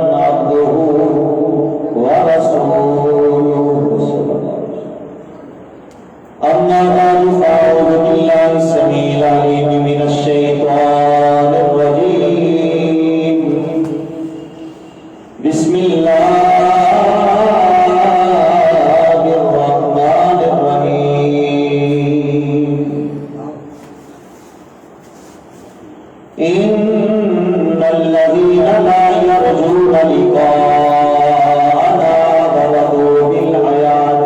عبده ورسوله. أما بعد فأعوذ بالله السميع العليم من الشيطان الرجيم. بسم الله الرحمن الرحيم. إن الذين لا يرجون لقاءنا ورضوا بالحياة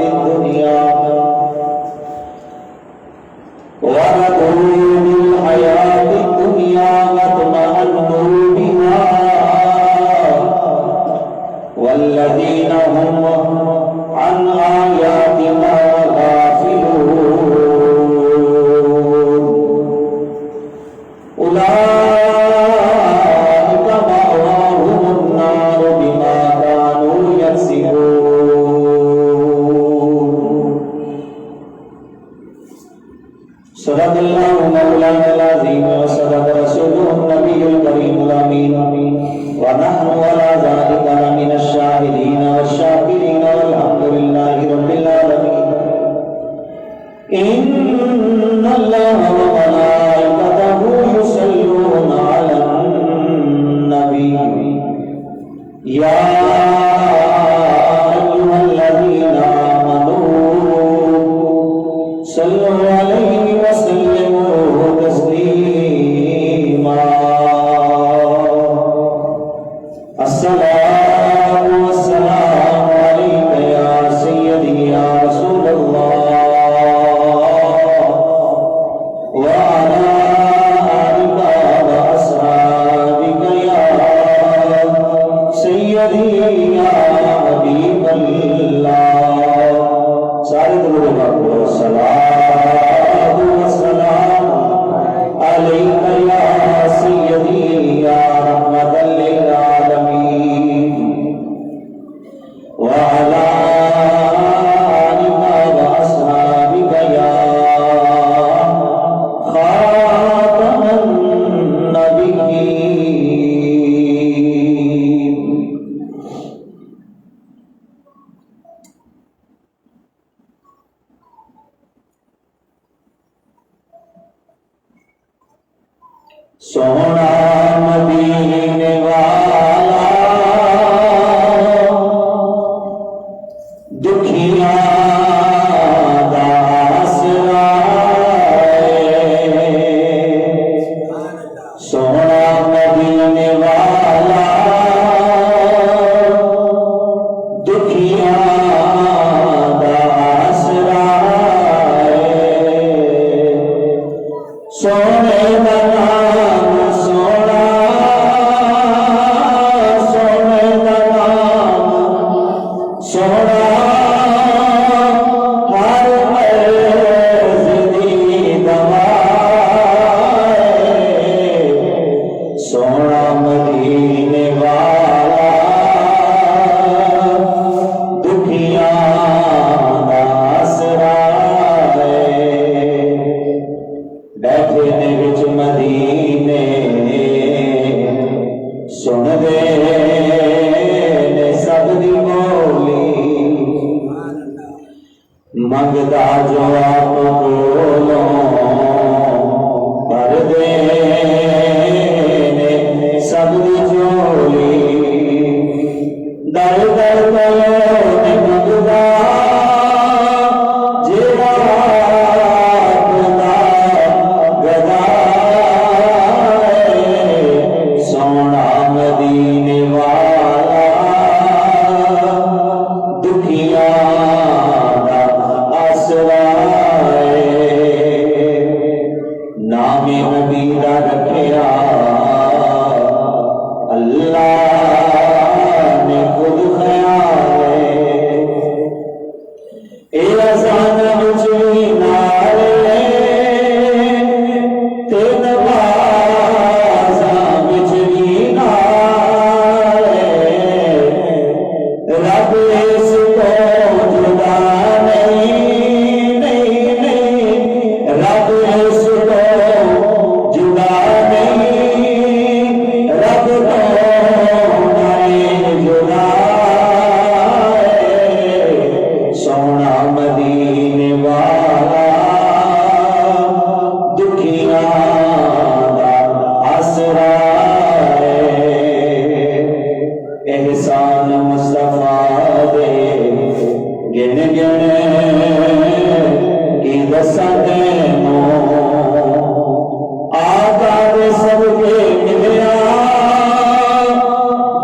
الدنيا واطمأنوا بها والذين هم عن آياتنا غافلون أولئك مأواهم النار بما كانوا يكسبون. صدق الله مولانا العظيم وصدق رسوله النبي الكريم الأمين ونحن على ذلك من الشاهدين والشاكرين والحمد لله رب العالمين. إن الله وملائكته يصلون على النبي يا أيها الذين آمنوا صلوا عليه وسلموا تسليما. الصلاة والسلام عليك يا سيدي يا رسول الله وعلى آلك وأصحابك يا سيدي يا حبيب الله. سارے دلوں میں الصلاة والسلام عليك يا سيدي يا رحمة للعالمين وعلى آلك وأصحابك يا خاتم النبيين. سونا مدینے والا دکھیاں دا آسرا ہے. سونا مدینے والا دکھیاں دا آسرا ہے. سونے دا نام سونا سونے دا نام سونا ہر مرض دی دوا ہے. سونا مدینے والا دکھیاں دا آسرا ہے. بیٹھے نے وچ مدینے سن دے نے سب دی بولی منگدا جو آپ کولوں بھر دے نے سب دی جولی. در در کرو نے منگدا جیڑا گدا ہے. سونا مدینے والا دکھیاں دا آسرا ہے. نام نبی دا رکھیا اللہ نے خود خیال ہے. احسان مصطفیٰ دے گن گن کی دساں تینوں آقا دے سب کے ملیا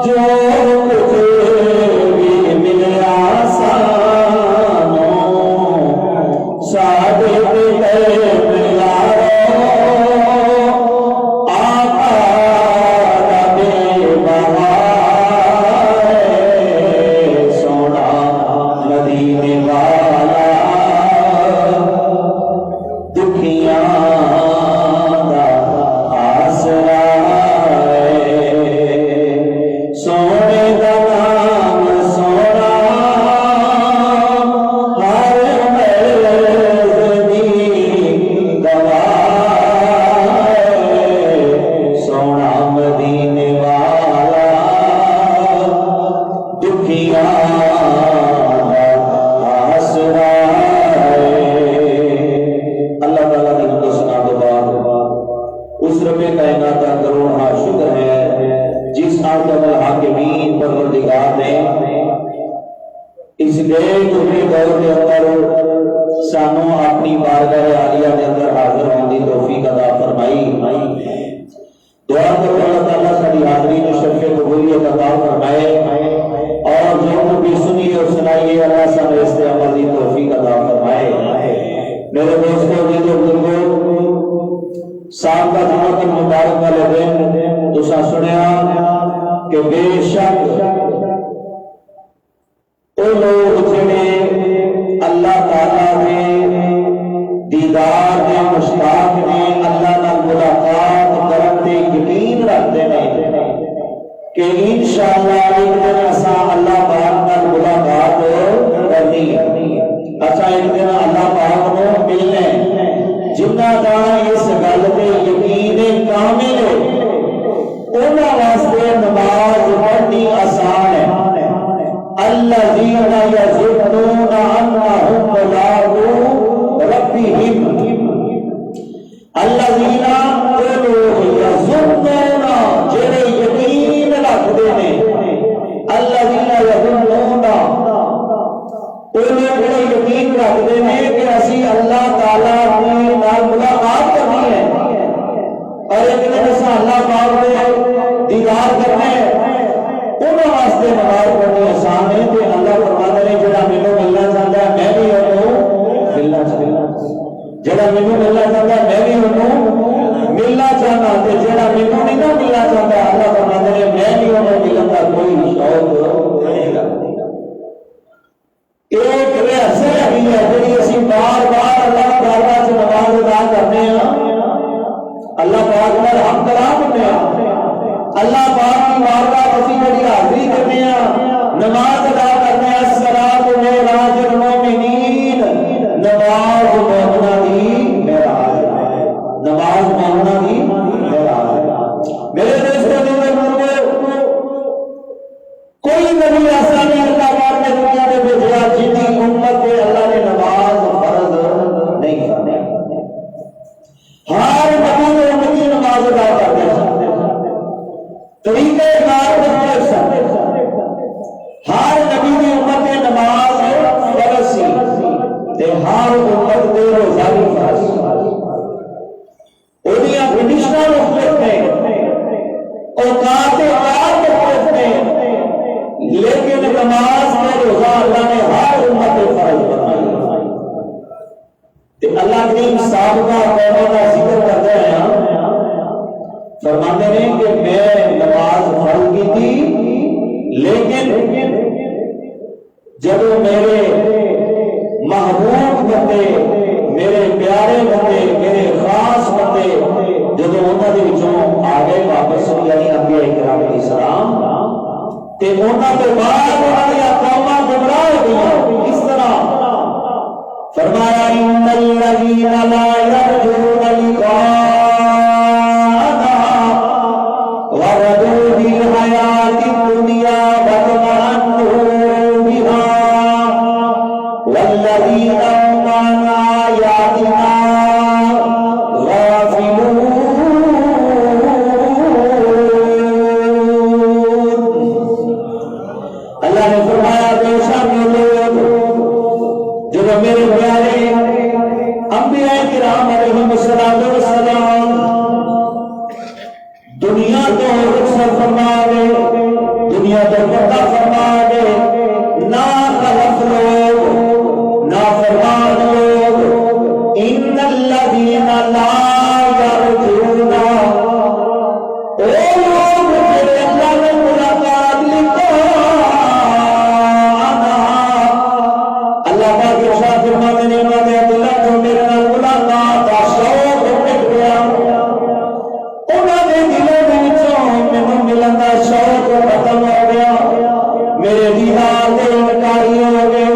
جو کچھ بھی ملیا سانوں ساڈے تے ملا آقا دا بے بہا سونا مدینے والا دکھیاں دا آسرا سونے دا نام سونا ہر مرض دی دوا سونا مدینے والا دکھیاں دا آسرا اللہ تعالیٰ نے ہم کو سنا دو بعد اس رب کائنات کا کروڑ ہاں شکر ہے جس اعظم الحاکمین پروردگار نے اس گئے گزرے دور کے اندر سانوں اپنی بارگاہ عالیہ کے اندر حاضر ہونے کی توفیق عطا فرمائی دعا کرو اللہ تعالیٰ ساری حاضری میں شرف قبولیت عطا فرمائے اور جو بھی سنی اور سنائی اللہ سانوں اس پہ عمل کی توفیق عطا فرمائے میرے دوستوں جیسے بزرگوں سال کا جمعہ المبارک والے دن تساں سنیا کہ بے شک وہ لوگ جڑے اللہ تعالیٰ نے دیدار نے مشتاق نے اللہ نال ملاقات کرن تے یقین رکھتے ہیں کہ انشاءاللہ ایک دن اساں اللہ پاک نال ملاقات کرنی ہے اساں ایک دن اللہ پاک نو ملنے جنہ دا اس گل تے یقین کامل ہے انہاں واسطے نماز پڑھنی آسان ہے الذین یظنون انہم ملاقو ربہم الذین یظنون جڑے یقین رکھدے نے الذین یظنون انہیں بڑے یقین رکھتے ہیں کہ اسی اللہ تعالیٰ کی نال ملاقات کرنی ہے اور ایک دن ایسا اللہ پاک نے دیدار کرنا ہے انہوں واسطے نماز پڑھنی آسان ہے کہ اللہ فرماتا ہے جڑا مینوں ملنا چاہتا ہے میں بھی انہوں ملنا چاہتا جڑا مینوں ملنا چاہتا ہے میں بھی انہوں ملنا چاہتا تے جڑا مینوں نہیں نہ ملنا چاہتا اللہ فرماتا ہے میں بھی انہوں ملن کا کوئی شوق نہیں رکھتا ایک ریاست ہے جی اسی بار بار اللہ تعالیٰ سے نماز ادا کرنے ہیں اللہ پاک پر ہم کلام کرنے ہیں اللہ پاک کی بارگاہ اسی جڑی حاضری کرنے ہیں نماز ادا کرنے ہیں الصلاۃ معراج المومنین نماز مومنہ دی معراج نماز مومنہ دی معراج میرے دوستوں نے کوئی نبی ایسا نہیں اللہ پاک نے دنیا میں بھیجا جن کی امت پہ اللہ نے نماز فرض نہیں کرنے ہر نبی نے امتی نماز ادا کرتے طریقے کار مختلف ہر نبی کی امت میں نماز فرض سی تے ہر امت دے روزہ بھی فرض اودیاں کنڈیشناں مختلف نے اوقات مختلف نے لیکن نماز میں روزہ اللہ نے ہر امت پہ فرض بنائی تے اللہ کریم سابقہ قوموں کا ذکر کرتے ہیں فرماتے ہیں کہ میں نماز فرض کی تھی لیکن جب میرے محبوب بندے میرے پیارے بندے میرے خاص بندے جب انہوں نے آگے واپس یعنی انبیاء کرام علیہ السلام تے انہاں تو بعد انہاں دی قوماں گمراہ ہو گئیں اس طرح فرمایا ان الذین لا یرجون لقاءنا وردوا بالحیاۃ الدنیا واطمأنوا بها والذین هم عن آیاتنا غافلون اللہ نے فرمایا بے شک لوگ جب میرے پیارے انبیاء کرام علیہم السلام دنیا کو رخصت فرما گئے، دنیا کو پردہ فرما گئے، نا خلف لوگ، نا فرمان لوگ، ان الذین لا یرجون، اے لوگ جڑے اللہ نے ملاقات لکھانا، اللہ پاک ارشاد فرماتے ہیں میں عبداللہ جو میرے نال ملاقات دا شوق مٹ گیا، انہاں دے دلوں وچوں مینوں ملن دا شوق ختم ہو گیا، میرے دیدار دے انکاری ہو گئے،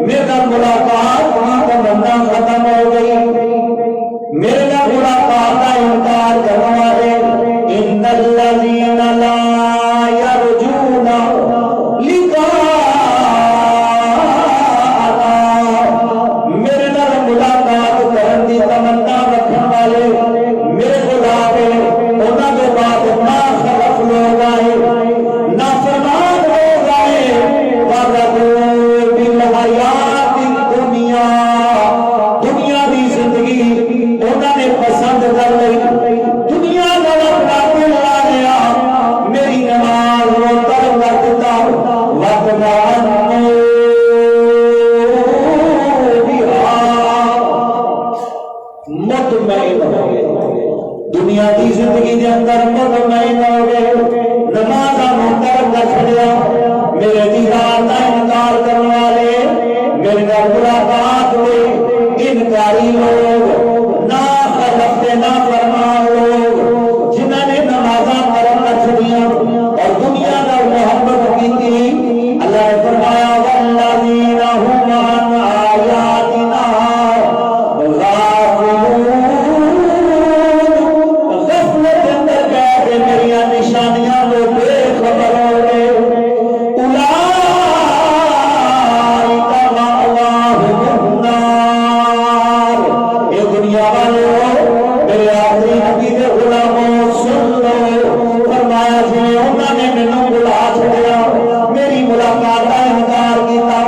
میرے نال ملاقات کی تمنا ختم ہو گئی، میرے نال ملاقات کا انکار کرنے والے ان الذین لا یرجون لقاءنا، میرے نال ملاقات کرن دی تمنا رکھن والے میرے غلام انہاں دے بعد نا خلف لوگ آئے، نا فرمان لوگ آئے، وَرَضُوا بِالْحَيَاةِ الدُّنْيَا، دنیا دی زندگی انہوں نے پسند کر لی، دنیا کا اپنا دل لا لیا، میری نماز وہ ترک کر دیتا، وَتَبَعَنُوا بِهَا، مطمئن ہو گئے، دنیا کی زندگی کے اندر مطمئن ہو گئے، نماز ترک کر چھڑیا، میرے دیدار کا انکار کرنے والے میرے نال ملاقات ہوئے انکاری لوگ، نا خلف نا فرمان لوگ جنہوں نے نمازاں ترک کر چھڑیاں اور دنیا کا محبت کی تھی، اللہ نے فرمایا والذین هم عن آیاتنا غافلون، غفلت اندر گئے کہ میری نشانیاں وہ بے خبر ہو گئے، اولئک مأواہم النار، یہ دنیا والے ہو میرے آخری نبی دے غلاموں سن لو، فرمایا جی انہوں نے مینوں بلا چھڑیا، میری ملاقات کا انکار کیتا،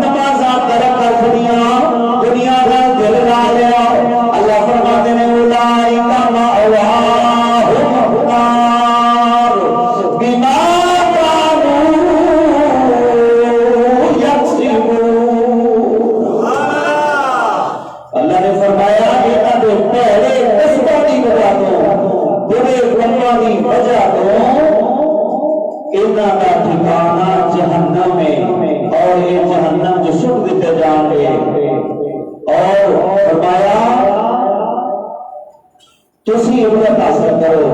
نمازاں ترک کر چھڑیاں، دنیا کا دل لا لیا، اللہ فرماتے ہیں اولئک مأواہم النار بما كانوا یکسبون، اللہ نے فرمایا انہاں دے پہلے قسموں دی وجہ تو، برے کماں دی وجہ تو انہاں دا ٹھکانہ جہنم ہے، اور یہ جہنم جو سٹ دیتے جان گے، اور فرمایا تسی عبرت حاصل کرو،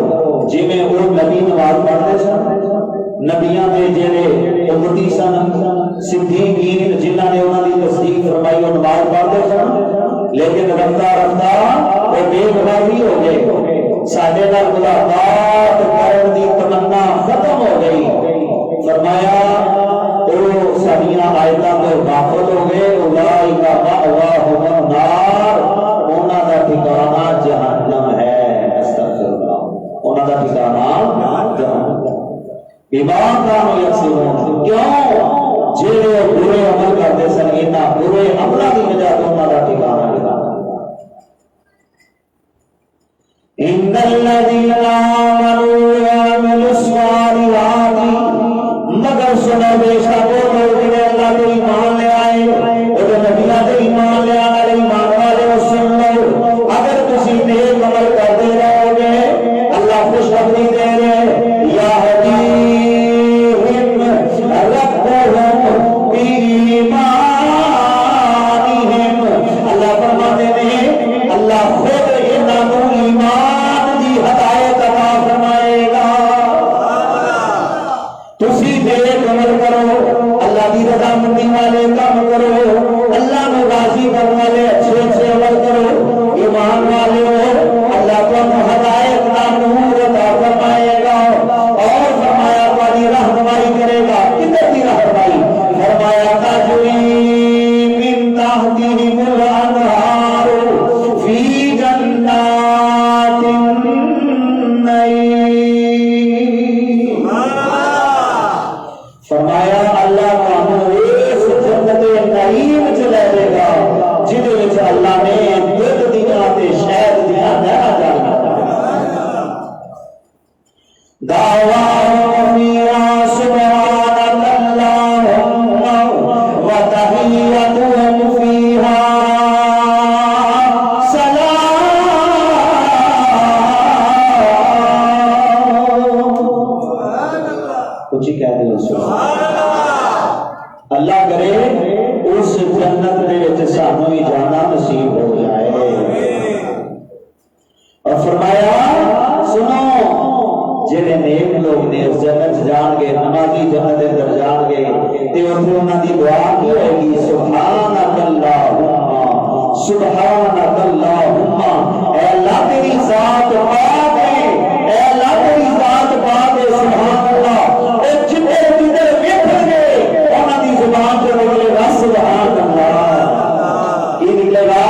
جی میں وہ نبی نماز پڑھتے سن، نبیاں دے جڑے امتی سن، صدیقین جنہاں نے انہاں دی تصدیق فرمائی وہ نماز پڑھتے سن، لیکن رفتہ رفتہ وہ بے غیرتی ہو گئے، ساڈے نال ملاقات کرن دی تمنا ختم ہو گئی، فرمایا وہ ساڈیاں آیتاں تو غافل ہو گئے، اولئک مأواہم النار، انہاں دا ٹھکانہ جہنم ہے، استغفر اللہ، انہاں دا ٹھکانہ جہنم، بما كانوا یکسبون، کیوں جڑے برے عمل کرتے سن انہاں برے عملاں دی وجہ تو انہاں دا ٹھکانہ جہنم، ان الذین آمنوا وعملوا الصالحات، مگر سنو بے شک وہ لوگ جنہیں اللہ کے ایمان لے آئے، وہ جو نبیوں کے ایمان لے آنے والے ایمان والے وہ سن لو، اگر تسی نیک عمل کرتے رہو گے اللہ خوشخبری دے رہے یہدیہم ربہم بإیمانہم، اللہ فرماتے ہیں اللہ خود انہاں کو ایمان دی ہدایت عطا فرمائے گا، تسی نیک عمل کرو، اللہ کی رضامندی والے کام کرو، اللہ کو راضی کرنے والے اچھے اچھے عمل کرو، ایمان والے ہو، اللہ کو ہدایت کا نور عطا فرمائے گا، اور فرمایا والی رہنمائی کرے گا، کدھر کی رہنمائی، فرمایا تجری من تحتہم الانہار فی جنات النعیم، فرمایا اللہ اللہ کرے اس جنت دے وچ سانوں بھی جانا نصیب ہو جائے۔ اور فرمایا سنو جڑے نیک لوگ نے اس جنت جان گے، نمازی جنت دے اندر جان گے تے اوتھے انہاں دی دعا کی ہوئے گی، سبحانک اللہم سبحانک اللہم، اے اللہ تیری ذات پاک ہے، اے اللہ تیری ذات پاک ہے، سبحان اللہ۔ اے جتنے جدھر ویکھن گے انہاں دی زبان تے نکلے گا سبحان اللہ، کی نکلے گا؟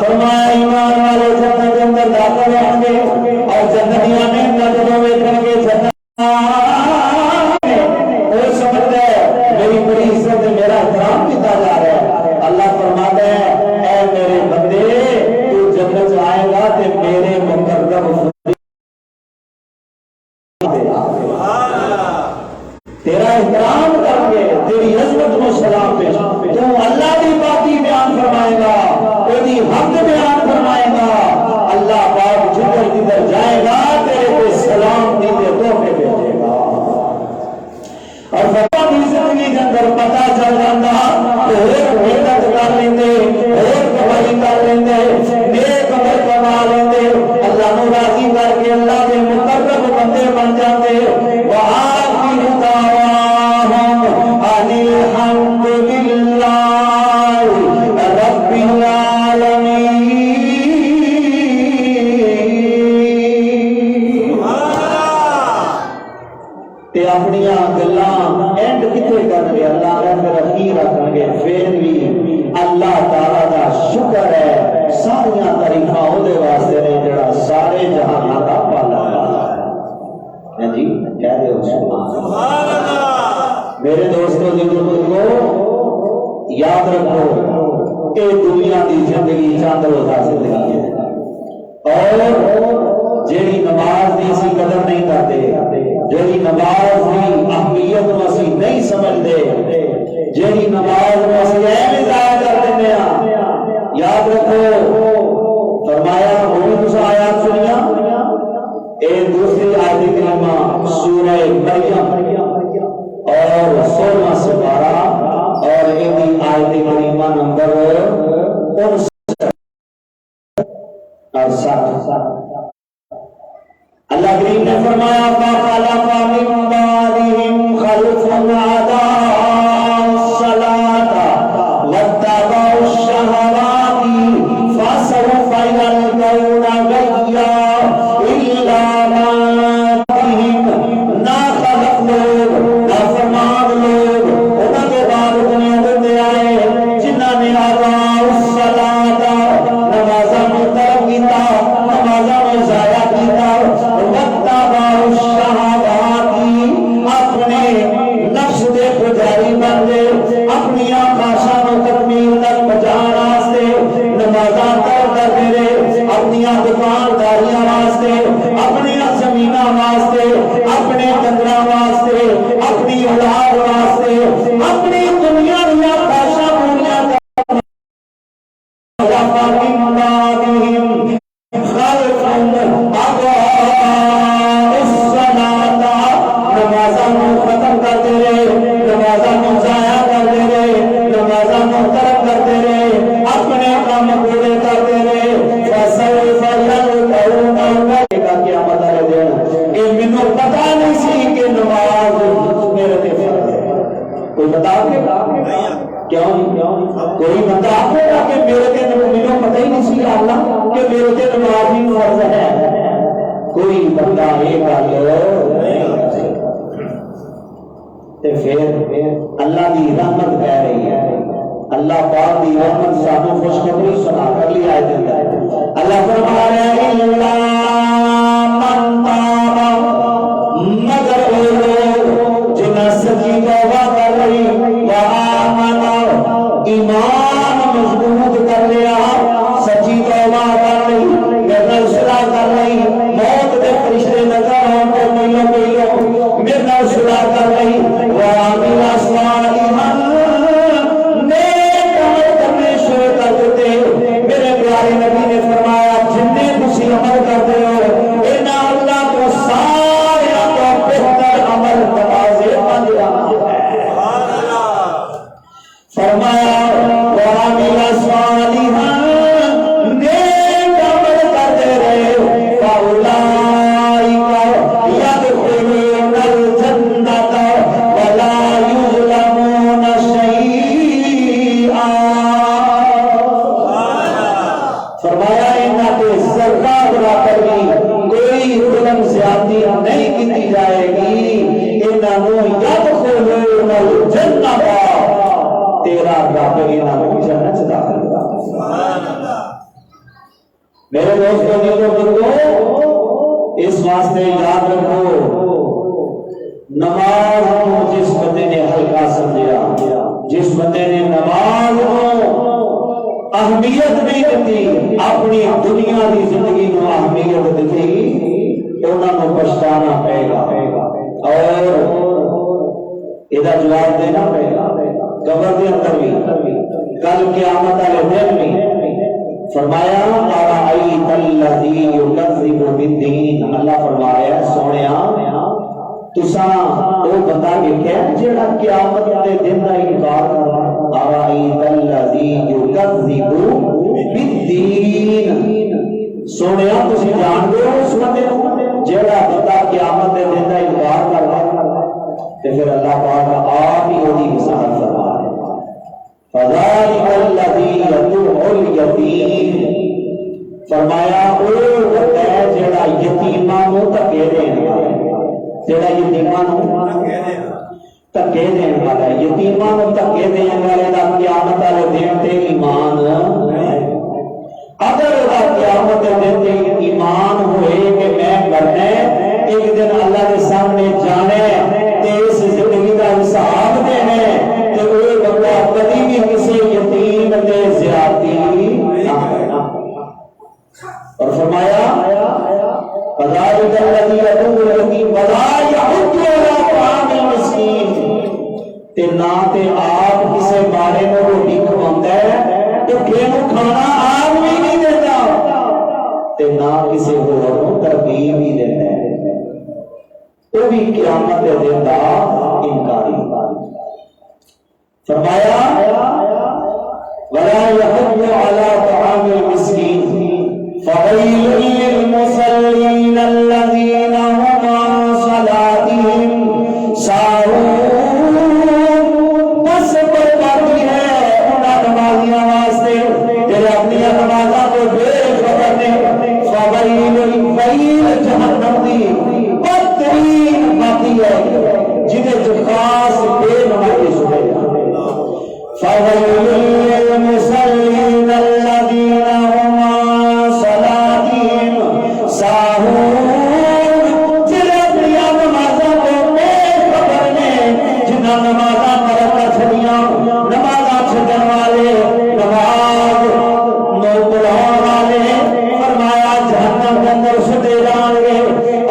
فرمایا ایمان والے جنت کے اندر داخل ہوں گے اور جنتیاں نے نظروں ویکھن گے جنت وہ سمجھتا ہے میری بڑی عزت ہے، میرا احترام کیتا جا رہا ہے۔ اللہ فرماتا ہے اے میرے بندے تو جنت آئے گا تے میرے مقرب تیرا احترام کریں گے، تیری عظمت کو سلام پیش، تو اللہ کی باقی بیان فرمائے گا، تیری حق بیان فرمائے گا، اللہ پاک جدھر جدھر جائے گا تیرے کو سلام دیتے تحفے بھیجے گا۔ اور فتح کی زندگی کے اندر پتہ چل جاتا تو ایک محنت کر لیندے، ایک کمائی کر لیندے، نیک عمل کما لیندے، اللہ نو راضی کر کے اللہ کے مقرب بندے بن جاتے۔ وآخر دعواہم ان الحمد للہ رب العالمین۔ تے اپنیاں گلاں اینڈ کتے کر کے اللہ نے پھر اخیر رکھیں گے، پھر بھی اللہ تعالیٰ دا شکر ہے، ساریاں تعریفاں اودے واسطے نے جڑا سارے جہاناں دا پالا والا ہے۔ جی کہہ دے سبحان اللہ۔ میرے دوستو بزرگو یاد رکھو کہ دنیا دی زندگی چاند روزہ زندگی ہے، اور جیڑی نماز دی اسی قدر نہیں کرتے، جیڑی نماز دی اہمیت نو اسی نہیں سمجھتے، جیڑی نماز نو اسی ایویں ضائع کر دیندے ہاں، یاد رکھو فرمایا ہوئی تسا آیات سنیا، ایک دوسری آیت کریمہ سورہ مریم اور 16واں سپارہ اور ایک آیت کریمہ نمبر 59 اور 60۔ اللہ کریم نے فرمایا فَخَلَفَ مِن بَعْدِهِمْ خَلْفٌ أَضَاعُوا الصَّلَاةَ وَاتَّبَعُوا الشَّهَوَاتِ فَسَوْفَ يَلْقَوْنَ غَيًّا إِلَّا مَن بِهِمْ نَاخَلَقْ لوگ نافرمان لوگ انہاں کے بعد دنیا دے آئے جنہاں نے اضاعوا الصلاۃ نمازاں نوں ترک کیتا، نمازاں نوں ضائع کیتا، واتبعوا الشہوات اپنے نفس دے پجاری بن گئے، اپنی خواہشاں نوں تکمیل تک پہنچان واسطے نمازاں ترک کرتے رہے، اپنی دکانداریاں واسطے، اپنی زمیناں واسطے، اپنے ڈنگراں واسطے، اپنی اولاد واسطے، اپنی دنیا دیا خواہشاں پوریاں ختم کرتے رہے، نمازاں نوں ضائع کرتے رہے، نمازاں نوں ترک کرتے رہے، اپنے کام پورے کرتے رہے، فسوف یلقون غیا قیامت والے دن کہ مینوں پتہ نہیں سی کہ نماز میرے تے فرض ہے۔ کوئی بتا دے گا کیوں؟ کوئی بتا دے گا کہ میرے تے مینوں پتہ ہی نہیں سی اللہ کہ میرے تے نماز بھی فرض ہے؟ کوئی بندہ یہ گل نہیں تے پھر اللہ دی رحمت کہہ رہی ہے، اللہ پاک دی رحمت سانوں خوشخبری سنا کر لی آئے دیتا ہے۔ اللہ فرما رہا ہے الا من تاب، مگر وہ لوگ جنہاں سچی توبہ کر رہی، وآمن ایمان مضبوط کر لیا، سچی توبہ کر رہی، میرے صلاح کر رہی، موت دے فرشتے نظر آن کو پہلو میرے صلاح کر رہی، وعمل صالحا نیک عمل کرنے شروع کر دیتے۔ میرے پیارے نبی نے فرمایا جتنے تسی عمل کرتے ہو انہاں اللہ کو سارے تو بہتر عمل نماز بن جانا ہے۔ انہوں یدخلون الجنہ، تیرا رب انہوں جنت داخل کرے۔ میرے دوستوں اس واسطے یاد رکھو، نماز کو جس بندے نے ہلکا سمجھا، جس بندے نے نماز کو اہمیت نہیں دیتی، اپنی دنیا کی زندگی کو اہمیت دیتی، انہوں نے پچھتانا پڑے گا اور یہ جواب دینا پڑے گا قبر کے اندر بھی، کل قیامت والے دن بھی۔ فرمایا ارائیت الذی یکذب بالدین، اللہ فرمایا سونیا تساں وہ بندہ ویکھیا جیڑا قیامت دے دن دا انکار کردا، ارائیت الذی یکذب بالدین، سونیا تسی جان دے ہو اس بندے نوں جیڑا بندہ قیامت دے دن دا انکار کردا، تے پھر اللہ پاک آپ ہی اودی وضاحت فرما رہے ہیں، فذلک الذی یدعو الیتیم، فرمایا او بندہ جیڑا یتیماں نوں دھکے دین والا ہے، جیڑا یتیماں نوں دھکے دین والا ہے، یتیماں نوں دھکے دین والے دا قیامت والے دن تے ایمان ہے۔ اگر وہ قیامت کے دن تے ایمان ہوئے کہ میں کرنا ایک دن اللہ کے سامنے جانے تے اس زندگی کا حساب دینا، تے وہ بندہ کبھی بھی کسی یتیم تے زیادتی نہ کرنا۔ اور فرمایا فذلک الذی یدعو الیتیم ولا یحض علی طعام المسکین، تے نہ تے آپ کسے بارے میں روٹی کھواوندا ہے تے کھینو کھانا آپ بھی نہیں دیتا، تے نہ کسے ہور نوں ترغیب ہی دیتا ہے، وہ بھی قیامت دے دن دا انکاری۔ فرمایا ولا یحض علی طعام المسکین فویل للمصلین الذین هم عن صلاتهم ساہون، بس بربادی ہے ان نمازیاں واسطے جڑے اپنی نمازاں کو بے خبر نے، فویل ویل جہنم دی بدترین باقی ہے جنہیں جو خاص بے نمازی سنے جاتے، فویل للمصلین الذین هم عن صلاتهم ساہون، جنہیں اپنی نمازاں کو بے خبر نے، جنہاں نمازاں پڑھنا چھڑیاں، نمازاں چھڈن والے، نماز نو پڑھاؤ والے، فرمایا جہنم کے اندر سٹے جان گے۔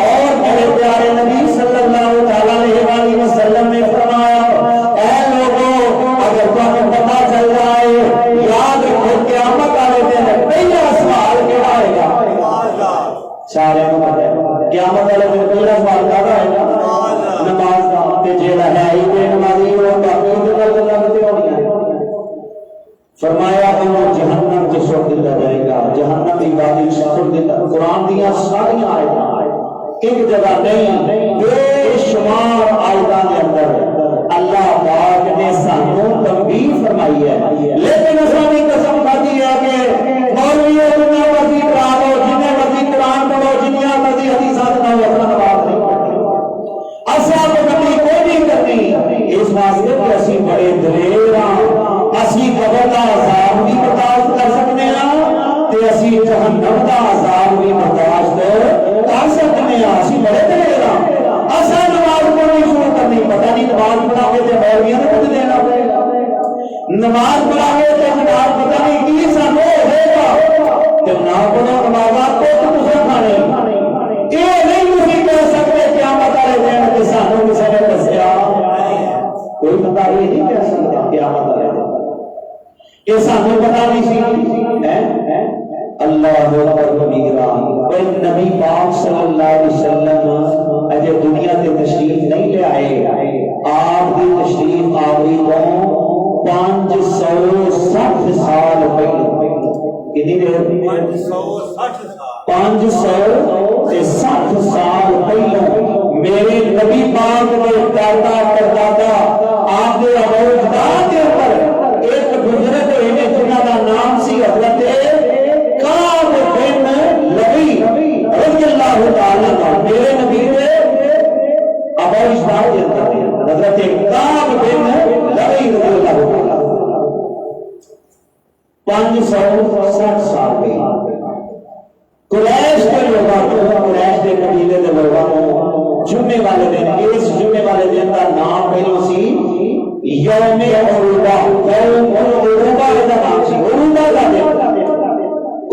اور میرے پیارے نبی صلی اللہ تعالی علیہ وسلم نے فرمایا اے لوگوں اگر تمہیں پتہ چل رہا ہے یاد رکھو قیامت والے دن پہلا سوال کیڑا آئے گا؟ سارے کو پتہ ہے قیامت والے دن پہلا سوال کیا آئے گا؟ نماز کا، تے جیڑا ہے ہی بے نمازی وہ باقی تے گل لگتے ہونی ہے۔ فرمایا انہوں جہنم سے چھوڑ دیا جائے گا، جہنم کی باتیں چھوڑ دیتا۔ قرآن دیا ساری آیتاں ایک جگہ نہیں بے شمار آیتاں کے اندر اللہ پاک نے سانوں تنبیہ فرمائی ہے، لیکن اسانی قسم کھاتی ہے کہ مولویوں جنہیں مرضی قرآن ہو، جنہیں مرضی قرآن پڑھو، جنہیں مرضی حدیثات نہ ہو، اپنا نماز نہیں پڑھتے، اصل تو کبھی کوئی نہیں کرتی۔ اس واسطے کہ اسی بڑے دلیر ہاں، اسی قبر کا عذاب بھی برداشت کر سکتے ہیں تے اسی جہنم کا عذاب بھی برداشت کر سکتے ہیں، اسی بڑے دلیر ہاں۔ اصل نماز کو نہیں شروع کرنی، پتہ نہیں نماز پڑھا کے تے مولویوں نے کچھ دینا پڑے گا، نماز پڑھا کے تے جناب پتہ نہیں کی سانو ہوئے گا، تے نہ پڑھو نمازات کو تو تسے کھانے، یہ نہیں تسی کہہ سکتے قیامت والے دن تے سانو کسی نے دسیا، کوئی بندہ یہ نہیں کہہ سکتا قیامت والے دن یہ سانو پتہ نہیں سی۔ اللہ اکبر کبیرہ، کوئی نبی پاک صلی اللہ علیہ وسلم اجے دنیا تے تشریف نہیں لے آئے، آپ کی تشریف آوری کو 560 سال پہلے، کتنی دیر؟ 560 سال پہلے میرے نبی پاک کے دادا پردادا آپ کے ابوجداد کے اوپر ایک بزرگ ہوئے جنہاں کا نام سی حضرت کعب بن لبی رضی اللہ تعالیٰ عنہ، میرے نبی کے ابوجداد کے اندر 560 سال گئی قریش کے لوگوں کو، قریش کے قبیلے کے لوگوں کو جمعے والے دن، اس جمعے والے دن کا نام پہلو سی یوم عروبہ، یوم عروبہ کا نام سی، عروبہ کا دن،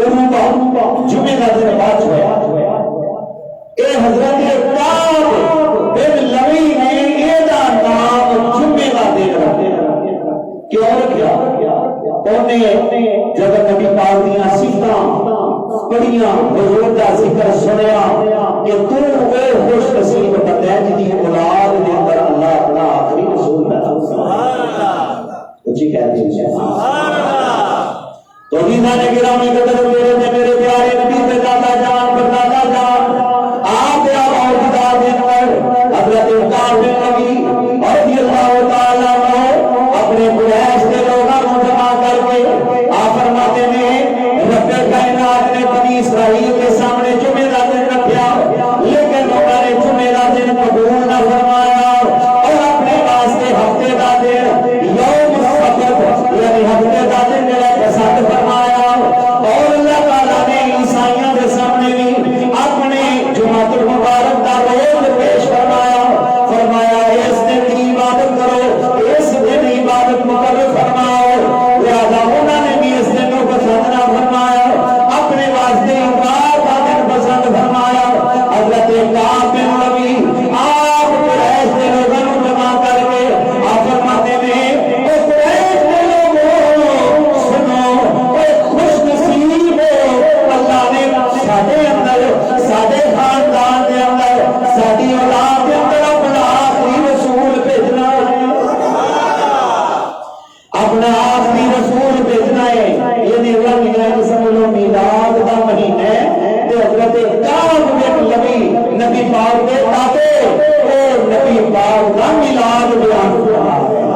عروبہ جمعے کا دن بعد ہوا۔ اے حضرت کعب بن لوی نے یہ نام جمعے کا دن رکھا، کیوں رکھا؟ انہیں جب نبی پاک دیاں صفتاں پڑھیاں، حضور دا ذکر سنیا کہ تو وہ خوش نصیب بندہ ہے جدی اولاد دے اندر اللہ اپنا آخری رسول بیٹھا۔ سبحان اللہ، کچھ کہتے ہیں سبحان اللہ۔ تو دیدان گرامی قدر میرے پیارے نبی پہ دادا جان پر دادا جان آپ یا موجودہ دن پر حضرت کعب بن لوی رضی اللہ تعالیٰ عنہ اپنے قریش کے لوگوں کو جمع کر کے آپ فرماتے ہیں رب کائنات نے بنی اسرائیل کے سامنے جمعہ کا دن رکھا، لیکن انہوں نے جمعہ کا دن قبول نہ فرمایا اور اپنے واسطے ہفتے کا دن یوم السبت یعنی ہفتے کا دن میرا پسند فرمایا، اور اللہ تعالیٰ نے عیسائیوں کے سامنے بھی اپنے جمعۃ المبارک کا روز پیش فرمایا، فرمایا اس دن کی عبادت کرو، اس دن عبادت مقرر فرماؤ، لہذا انہوں نے بھی اس دن کو پسند نہ فرمایا، اپنے واسطے اتوار کا دن پسند فرمایا۔ حضرت کعب بن لوی آپ قریش کے لوگوں کو جمع کر کے آپ فرماتے ہیں اے قریش کے لوگوں سنو، اے خوش نصیب ہو، اللہ نے ساڈے اندر، ساڈے خاندان کے اندر، ساڈی اولاد کے اندر اپنا آخری رسول بھیجنا ہے، اپنا آخری رسول بھیجنا ہے۔ یہ نیلا مہینہ سمجھ لو میلاد کا مہینہ ہے، تو حضرت کعب بن لوی نبی پاک کے دادے اور نبی پاک کا میلاد بیان کرنا ہے۔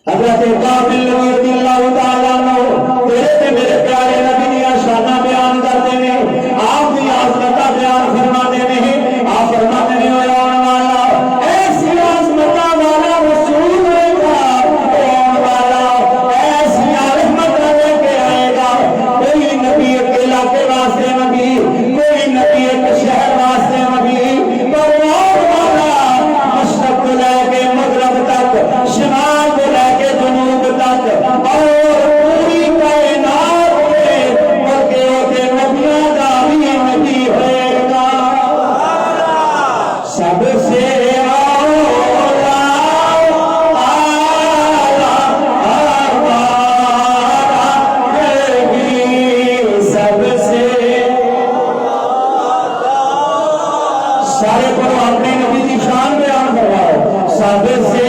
حضرت کعب بن لوی رضی اللہ تعالیٰ عنہ میرے پیارے نبی دیا شانہ بیان کرتے ہیں، آپ کی عظمت بیان فرماتے ہیں، آپ فرماتے ہیں اے آن والا ایسی عظمت والا رسول ہوئے گا، اے آن والا ایسی رحمت لے کے آئے گا، کوئی نبی ایک علاقے واسطے نبی، کوئی نبی ایک شہر واسطے نبی، پر آن والا مشرق کو لے کے مغرب تک، شمال کو لے کے جنوب تک، اور پوری کائنات میں بلکہ ہوتے نبیوں کا بھی نبی ہوئے گا، سب سے سارے کو اپنے نبی کی شان بیان کرواؤ، سب سے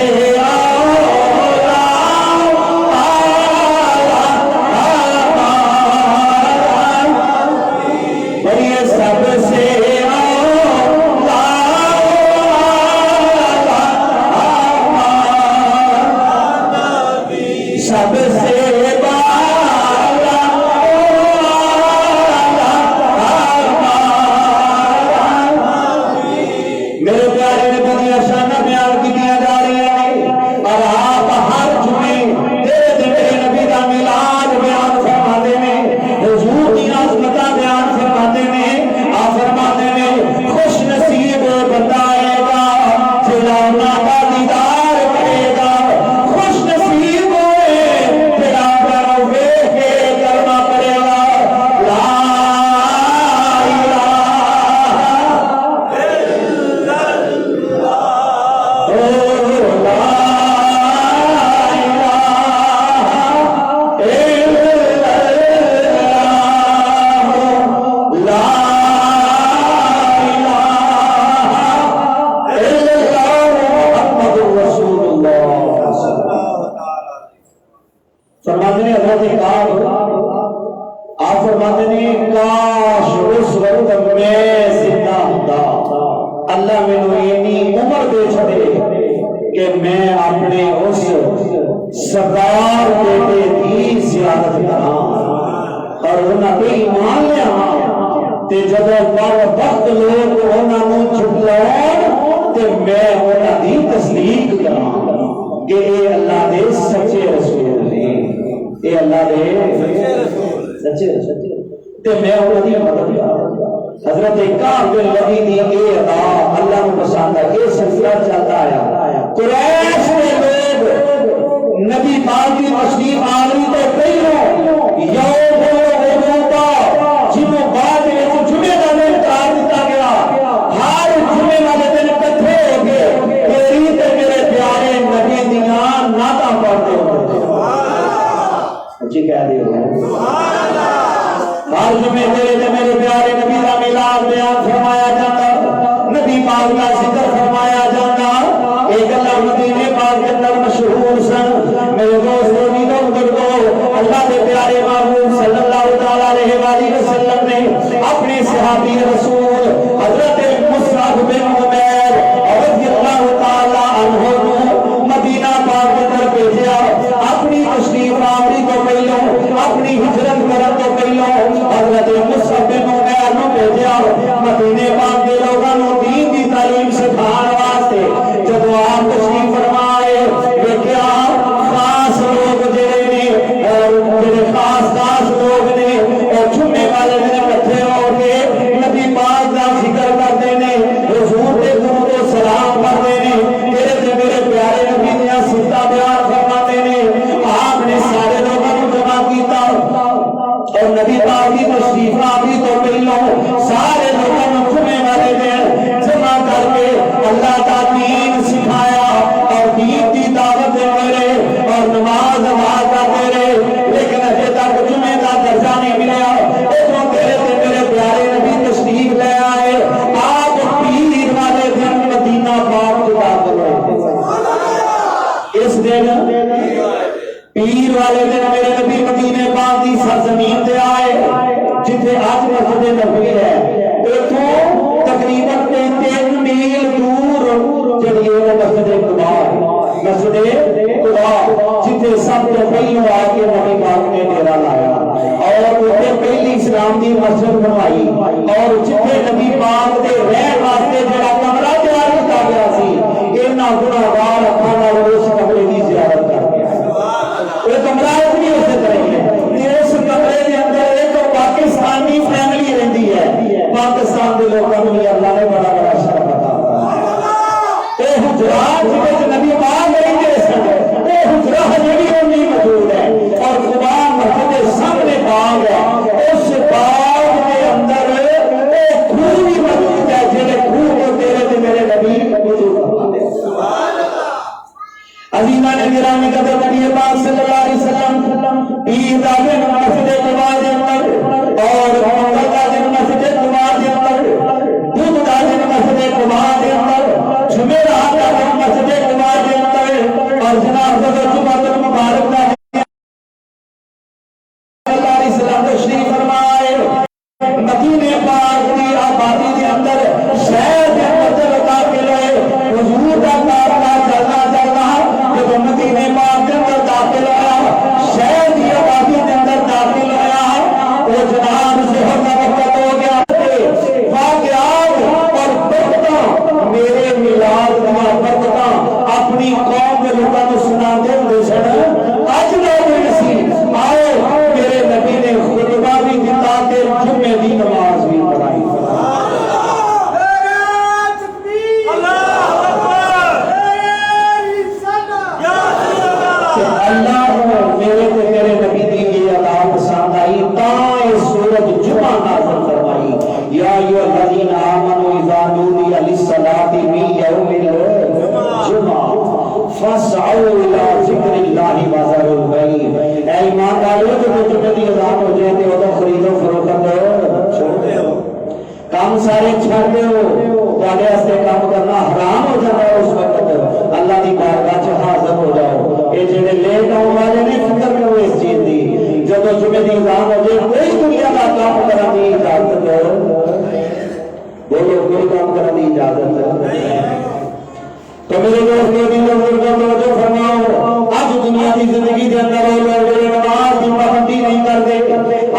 اللہ میں اتنی عمر دے چھڑے کہ میں اپنے اس سردار بیٹے کی زیارت کراں اور انہاں تے ایمان لیا تے جب بر وقت لوگ انہاں نوں چھڈلاون تے میں انہاں دی تصدیق کراں کہ اے اللہ دے سچے رسول نے، اے اللہ دے سچے تے میں انہاں دی مدد کراں حضرت کعب بن ربیع دی اے ادا اللہ کو پسند ہے یہ سلسلہ چلتا آیا قریش کے لوگ نبی پاک کی تشریف آوری تو پہلو یوم الوضوء جنہوں بعد میں جمعے کا دن قرار دیتا گیا ہر جمعے والے دن اکٹھے ہو گئے تیری تے میرے پیارے نبی دیاں نعتاں پڑھتے ہوتے سچی کہہ دیو ہر جمعے تیرے تے میرے پیارے نبی کا میلاد بیان فرمایا جاتا نبی پاک کا ذکر فرمایا جاتا ایک اللہ مدینے پاک کے اندر مشہور سن میرے دوستوں میرے بزرگوں اللہ کے پیارے محبوب صلی اللہ علیہ وآلہ وسلم نے اپنے صحابی رسول حضرت مصعب بن عمیر رضی اللہ تعالی عنہ کو مدینہ پاک کے اندر بھیجا اپنی تشریف آوری تو پہلو اپنی ہجرت کرن تو پہلو حضرت مصعب بن عمیر نو بھیجا مدینے پاک کے لوگوں کو دین کی تعلیم سکھانے واسطے جب آپ تشریف فرمائے دیکھا خاص لوگ جڑے خاص لوگ نے اور جمعے والے دن اکٹھے ہو کے نبی پاک کا ذکر کرتے ہیں حضور کے درود و سلام کرتے ہیں میرے تے میرے پیارے نبی دیاں صفتاں بیان فرماتے ہیں آپ نے سارے لوگوں کو جمع کیتا اور نبی پاک کی تشریف آوری تو پہلو سارے لوگوں کو جمعے والے دن جمع کر کے اللہ کا دین سکھایا اور دین کی دعوت دیتے رہے اور نماز ادا کرتے رہے لیکن ابھی تک جمعے کا درجہ نہیں ملا ادھر تیرے تے میرے پیارے نبی تشریف لے آئے آپ پیر والے دن مدینہ پاک کو داخل ہوئے اس دن پیر والے دن میرے نبی مدینے پاک کی سرزمین تے آئے جتھے آج مسجد نبوی ہے اتھوں تقریباً 3 میل دور جڑی ہے مسجد قباء جتھے سب تو پہلو آ کے نبی پاک نے ڈیرا لایا اور اتنے پہلی اسلام کی مسجد بنوائی اور جتھے نبی پاک دے رہن واسطے جڑا کمرہ تیار کیتا گیا سی انہاں گناہگار اکھاں نال اس کمرے دی زیارت کر کے آئے وہ کمرہ اتنی اسی طرح ہے اس کمرے کے اندر ایک پاکستانی فیملی رہندی ہے پاکستان کے لوگوں کو اللہ نے بڑا بڑا شرف عطا اے حجرات جس نبی پاک رہندے سن اے حجرات جڑی نہیں موجود ہے اور قباء مسجد سامنے باغ ہے اس باغ کے اندر ایک کھوہ بھی موجود ہے جڑے کھوہ کو تیرے تے میرے نبی وضو فرماتے ہیں سبحان اللہ عزیزان گرامی قدر نبی پاک صلی اللہ علیہ وسلم عید دن مسجد قباء کے اندر اور منگل کا دن مسجد قباء کے اندر بدھ کا دن مسجد قباء کے اندر جمعرات کا دن مسجد قباء کے اندر اور جناب حضرت جمعہ المبارک کا اللہ علیہ السلام تشریف فرمائے مدینے پاک کی آبادی کے اندر شہر کے اندر داخل ہوئے حضور کا کافلا چلنا جب مدینے پاک کے اندر داخل ہوا شہر کی آبادی کے اندر داخل ہوا وہ جناب ظہر کا وقت ہو گیا واقعات اور برکتاں میرے میلاد کا برکتاں اپنی قوم کے لوگوں کو سناتے ہوئے سن اج لوگ نصیب آؤ میرے نبی نے خطبہ بھی دیتا کہ جمعے کی نماز بھی پڑھائی اللہ میرے تے میرے نبی دی یہ ادا پسند آئی تاں یہ سورۃ جمعہ نازل فرمائی یا ایھا الذین آمنوا اذا نودی للصلاۃ من یوم الجمعہ فاسعوا الی ذکر اللہ وذروا البیع اے ایمان والو جو جمعے دی اذان ہو جائے تے اودوں خرید و فروخت چھوڑ دیو کام سارے چھوڑ دیو تواڈے واسطے کام کرنا حرام ہو جاتا ہے اس وقت اللہ دی بارگاہ چ حاضر ہو جاؤ اے جڑے لیٹ آؤ والے نے فکر کرو اس چیز دی جب جمعے دی اذان ہو جائے کوئی دنیا کا کام کرنے دی اجازت بولو کوئی کام کرنے دی اجازت تو میرے دوستوں دی توجہ فرماؤ اج دنیا کی زندگی کے اندر وہ لوگ نماز کی پابندی نہیں کرتے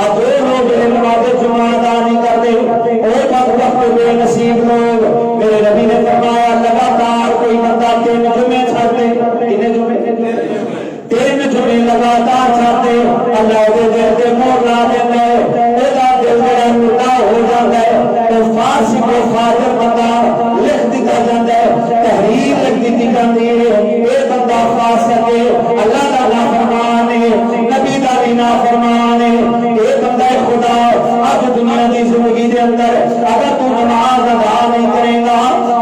اج وہ لوگ نماز جمعہ ادا نہیں کرتے وہ وقت بے نصیب لوگ میرے نبی نے فرمایا لگاتار کوئی بندہ 3 جمعے چھاڑتے کتنے جمعے 3 جمعے لگاتار چھاڑتے اللہ دے دل تے مہر لا دیندا ہے ادا دل جڑا ٹوٹا ہو جاندا ہے تو فارسی کو فاضل بندہ لکھ دتا جاندا ہے تحریر لکھ دتی جاندی ہے اے بندہ فاسق ہے اللہ دا نافرمان ہے نبی دا بھی نافرمان ہے اے بندہ خدا آج دنیا دی زندگی دے اندر اگر تو نماز ادا نہیں کرے گا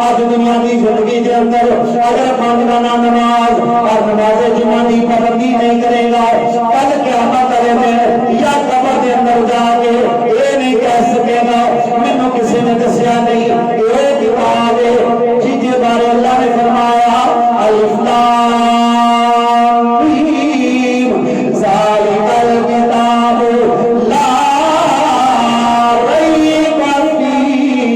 آج دنیا دی زندگی دے اندر اگر پانچ نماز اور نماز جمعہ دی پابندی نہیں کرے گا کل قیامت والے دن یا قبر دے اندر جا کے یہ نہیں کہہ سکے گا مینوں کسی نے دسیا نہیں یہ کتاب ہے جس کے بارے اللہ نے فرمایا الف لام میم ذالک الکتاب لا ریب فیہ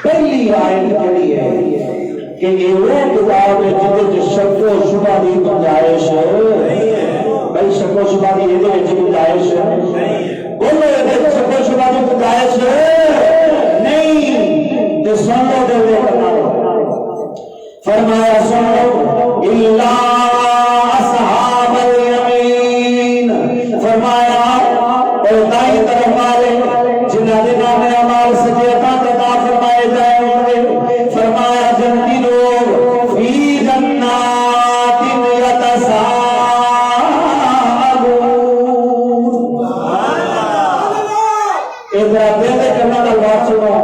پہلی آیت جڑی ہے کہ یہ وہ کتاب ہے جس شک و شبہ دی گنجائش بھائی شک و شبہ دی یہ گنجائش بولو یہ شک و شبہ دی گنجائش نہیں تو سن لو دے فرمایا سن لو الا اصحاب الیمین فرمایا اور دائیں طرف والے جنہاں دے نام اعمال سجدہ عطا فرمائے جائیں گے فرمایا جنتی لوگ فی جنات یتساءلون ادھر دل دے کرنا دا بات سنو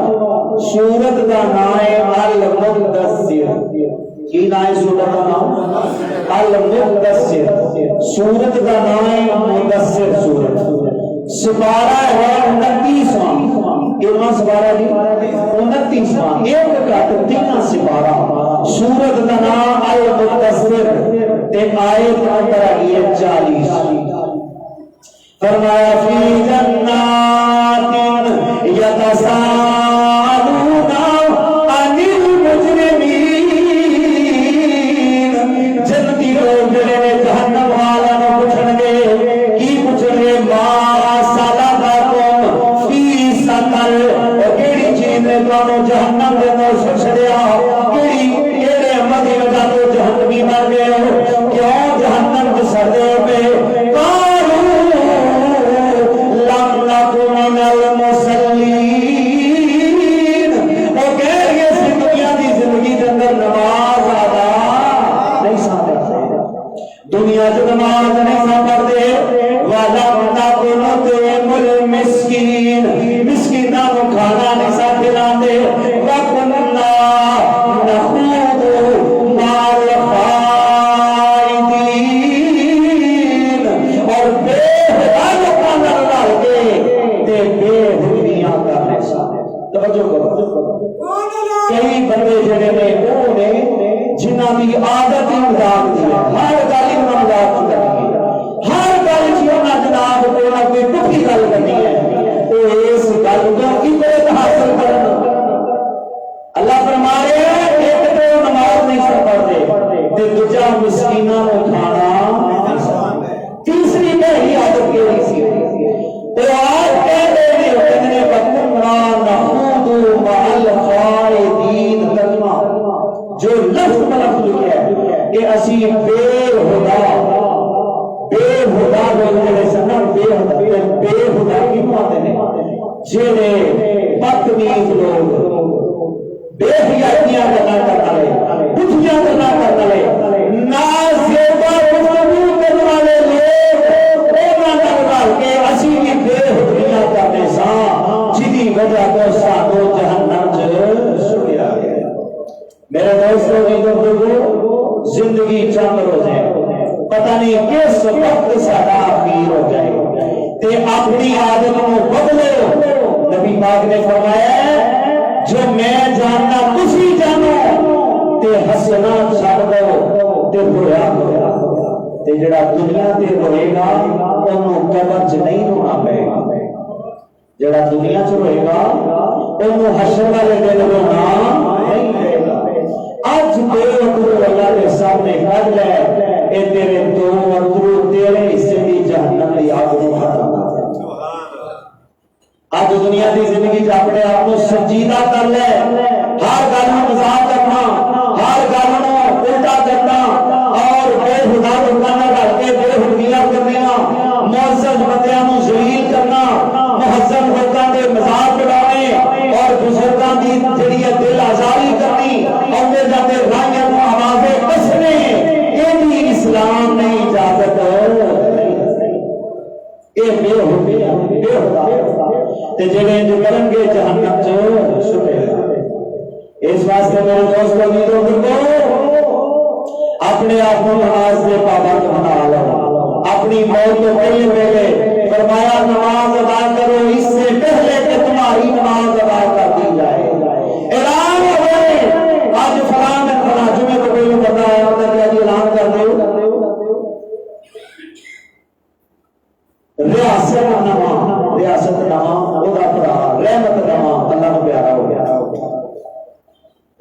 سورت دا نام ہے المدثر کی نام ہے سورت دا نام المدثر سورت دا نام ہے مدثر سورت سپارہ ہے 29واں کتنا سپارہ جی 29واں ایک کٹ 3 سپارہ سورت دا نام المدثر تے آیت نمبر ہے 40 فرمایا فی جنات یتساءلون عن المجرمین جنتی لوگ جڑے نے جہنم والا نو پوچھن گے کی پوچھن گے ما سلککم فی سقر کیڑی چیز نے تانوں جہنم دے اندر چھڑیا کیڑے عمل دی وجہ تو جہنمی بن گئے ہو کیوں جہنم دے سردے پہ دنیا جو نماز نہیں پڑھتے والا مسکین مسکیناں کو کھانا نہیں سا کھلاندے وَكُنَّا نَخُوضُ مَعَ الْخَائِضِينَ اور بے حیا لوکاں نال رل کے تے بے حیاں کرنے سا توجہ کرو کئی بندے جڑے نے وہ نے جنہاں دی عادت ہی مذاق دی ہے ہر گل مذاق کرنی ہے ہر گل چ انہاں جناب کوئی نہ کوئی پٹھی گل کرنی ہے او اس گل تو عبرت حاصل کرنا اللہ فرما رہے ہیں ایک تو نماز نہیں پڑھتے تے دوجا مسکیناں کو کھانا نہیں سکتے تیسری پہلی عادت کیڑی سی او آج کہتے ہیں کتنے وقتنا نخوض مع الخائضین ترجمہ جو لفظ ملفظ ہے کہ اسی بے خدا بولنے سنا بے خدا کی بات ہے جڑے بدتمیز لوگ بے حیاتیاں کرنا کرنے پٹھیاں کرنا کرنے نازیبا گفتگو کرنے والے لوگ انہاں نال کے اسی بھی بے حیاتیاں کرنے سا جدی وجہ تو سانو جہنم چ سٹیا گیا میرے دوستوں کی گفتگو زندگی چند روزے پتہ نہیں کس وقت سارا اخیر ہو جائے تے اپنی عادت کو بدلو نبی پاک نے فرمایا جو میں جاننا تسی جانو تے ہسنا چھڈ دو تے رویا کرو تے جڑا دنیا تے روئے گا اونوں قبر چ نہیں رونا پے گا جڑا دنیا چ روئے گا اونوں حشر والے دن رونا نہیں پے گا آج بے وقت اللہ کے سامنے کر لے اے تیرے دو وقت تیرے حصے دی جہنم دی آگ نو ہٹانا آج دنیا دی زندگی چ اپنے آپ کو سنجیدہ کر لے ہر گل مذاق کرنا ہر گل الٹا کرنا اور بے خدا لوکاں تے جڑے جو کرن گے جہنم چ چھٹے گا۔ اس واسطے میرے دوستو میرو بزرگو اپنے آپ کو نماز دے پابند بنا لو۔ اپنی موت تو پہلے فرمایا نماز ادا کرو اس سے پہلے کہ تمہاری نماز ادا کر دی جائے۔ اعلان ہوئے آج فلاں دن فلاں جمعے کو کوئی بتا ہے مطلب کہ اعلان کر دو ریاست نما وہ پڑا رحمت نما اللہ کو پیارا ہو گیا۔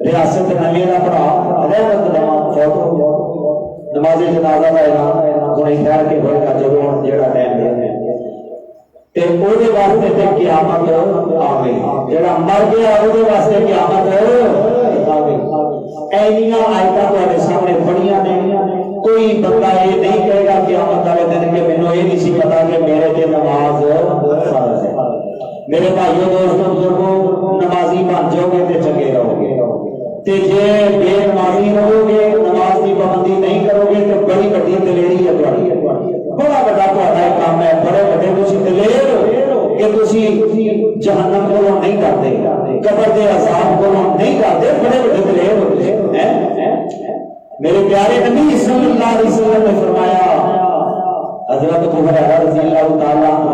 ریاست نمی کا پڑا رحمت نما فوت ہو گیا۔ نماز جنازہ کا اعلان ہوں ٹھہر کے ہوئے گا جب جہاں ٹائم دے واسطے تے قیامت آ گئی۔ جہاں مر گیا وہ واسطے قیامت آ گئی۔ اینیاں آیتاں تہاڈے سامنے پڑھیاں نے، کوئی بندہ یہ نہیں کہے گا قیامت والے دن کہ مینوں یہ نہیں سی پتا کہ میرے تے نماز فرض ہے۔ میرے بھائیو دوستو بزرگو نمازی بن جاؤ گے تے چنگے رہو گے، تے جے بے نمازی رہو گے نماز کی پابندی نہیں کرو گے تو بڑی بڑی دلیری ہے تہاڈی، بڑا بڑا تہاڈا کام ہے، بڑے بڑے تسی دلیر کہ تسی جہنم کو نہیں ڈرتے، قبر کے عذاب کو نہیں ڈرتے، بڑے بڑے دلیر ہوتے ہیں۔ میرے پیارے نبی صلی اللہ علیہ وسلم نے فرمایا، حضرت ابو ہریرہ رضی اللہ تعالی عنہ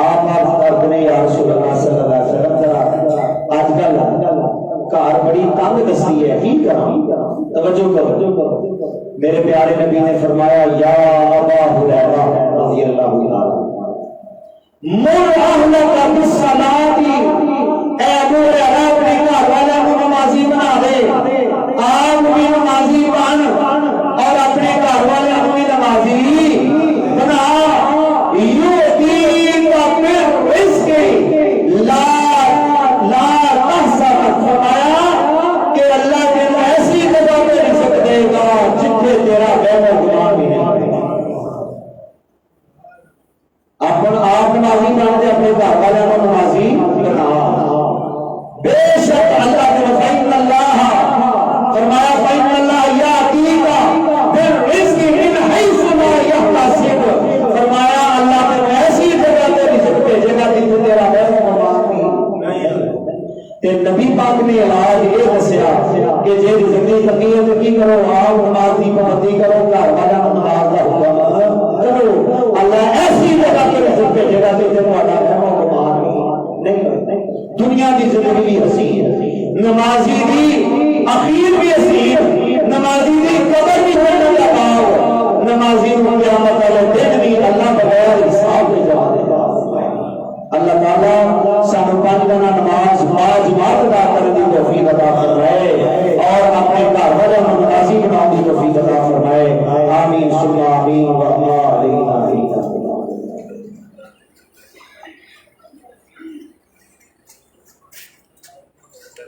آپ کرتے ہیں یا رسول اللہ صلی اللہ علیہ وسلم آج کل کار بڑی تنگ دستی ہے کی کراں؟ توجہ کرو، میرے پیارے نبی نے فرمایا یا ابا ہریرہ رضی اللہ عنہ مر اہلک بالصلاۃ، اے ابو ہریرہ اپنے گھر والوں کو نمازی بنا دے، آپ بھی نمازی بن اور اپنے گھر والوں کو بھی نمازی بنا۔ یؤتیک بالرزق لا تحسب، فرمایا کہ اللہ تیرے ایسی جگہ پہ رزق دے گا جتنے تیرا وہم و گمان بھی نہیں کرے گا۔ آپ نمازی بن کے اپنے گھر والوں کو نمازی بنا۔ بے شک اللہ کے فإن اللہ فرمایا فإن اللہ یأتیک بالرزق من حیث لا یحتسب، فرمایا اللہ تیرے ایسی جگہ پہ رزق بھیجے گا جتنے تیرا وہم و گمان بھی نہیں۔ تے نبی پاک نے علاج یہ دسیا کہ جے رزق دی تنگی ہے تو کی کرو؟ آپ نماز کی پابندی کرو، گھر والوں کو نماز کا حکم کرو، اللہ ایسی جگہ پہ رزق بھیجے گا جتنے تہاڈا وہم و گمان نہیں کرے۔ دنیا کی زندگی بھی حسین، نمازی دی اخیر بھی حسین، نمازی دی قبر بھی جنت دا باغ، نمازی کو قیامت والے دن بھی اللہ بغیر حساب دے جواب دے گا۔ اللہ تعالیٰ سانو 5 نماز با جماعت ادا کرنے کی توفیق عطا فرمائے۔